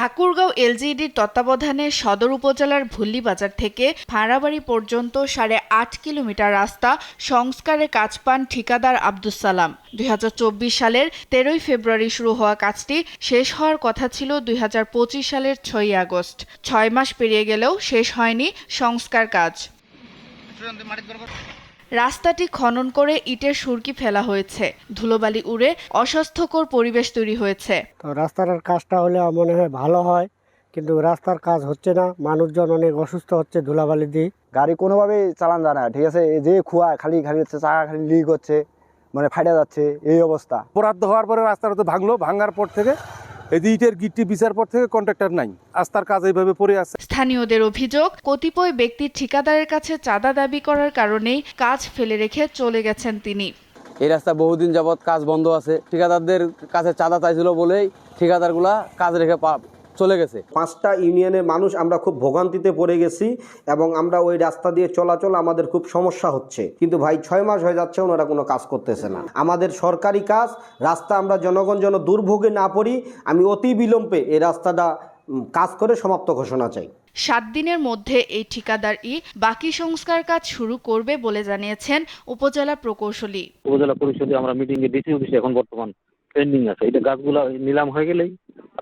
ঠাকুরগাঁও এলজিইডির তত্ত্বাবধানে সদর উপজেলার ভুল্লি বাজার থেকে ভাড়াবাড়ি পর্যন্ত 8.5 কিলোমিটার রাস্তা সংস্কারের কাজ পান ঠিকাদার আব্দুস সালাম। 2024 সালের 13 ফেব্রুয়ারি শুরু হওয়া কাজটি শেষ হওয়ার কথা ছিল 2025 সালের 6 আগস্ট। 6 মাস পেরিয়ে গেলেও শেষ হয়নি সংস্কার কাজ। রাস্তাটি খনন করে ইটের সুরকি ফেলা হয়েছে, ধুলোবালি উড়ে অস্বাস্থ্যকর পরিবেশ তৈরি হয়েছে। তো রাস্তার কাজটা হলে মনে হয় ভালো হয়, কিন্তু রাস্তার কাজ হচ্ছে না, মানুষজন অনেক অসুস্থ হচ্ছে ধুলাবালি দিয়ে। গাড়ি কোনোভাবেই চালান যায় না, ঠিক আছে। যে খুয়া খালি হচ্ছে, চাকা খালি লিক হচ্ছে, মানে ফাইটা যাচ্ছে, এই অবস্থা। বরাদ্দ হওয়ার পরে রাস্তাটা তো ভাঙলো, ভাঙার পর থেকে এই ইটের গিট্টি বিচার পর থেকে কন্ট্রাক্টর নাই, রাস্তার কাজ এইভাবে পড়ে আছে। স্থানীয়দের অভিযোগ, কতিপয় ব্যক্তি ঠিকাদারের কাছে চাঁদা দাবি করার কারণেই কাজ ফেলে রেখে চলে গেছেন তিনি। এই রাস্তা বহুদিন যাবৎ কাজ বন্ধ আছে, ঠিকাদারদের কাছে চাঁদা চাইছিল বলেই ঠিকাদারগুলা কাজ রেখে চলে গেছে। 5টা ইউনিয়নের মানুষ আমরা খুব ভোগান্তিতে পড়ে গেছি এবং আমরা ওই রাস্তা দিয়ে চলাচল আমাদের খুব সমস্যা হচ্ছে। কিন্তু ভাই 6 মাস হয়ে যাচ্ছে, ওনারা কোনো কাজ করতেছে না। আমাদের সরকারি কাজ রাস্তা আমরা জনগণ যেন দুর্ভোগে না পড়ি, আমি অতি বিলম্বে এই রাস্তাটা কাজ করে সমাপ্ত ঘোষণা চাই। 7 দিনের মধ্যে এই ঠিকাদারই বাকি সংস্কার কাজ শুরু করবে বলে জানিয়েছেন উপজেলা প্রকৌশলী। উপজেলা পরিষদে আমরা মিটিংয়ে ডিসি অফিসে এখন বর্তমান পেন্ডিং আছে। এটা গাছগুলো নিলাম হয়ে গেলেই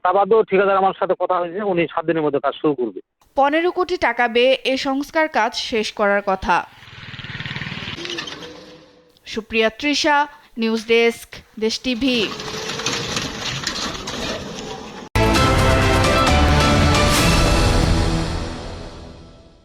তা বাদেও ঠিকাদার আমার সাথে কথা হয়েছে, উনি 7 দিনের মধ্যে কাজ শুরু করবে। 15 কোটি টাকা ব্যয়ে এই সংস্কার কাজ শেষ করার কথা। সুপ্রিয়া তৃষা, নিউজ ডেস্ক, দেশ টিভি।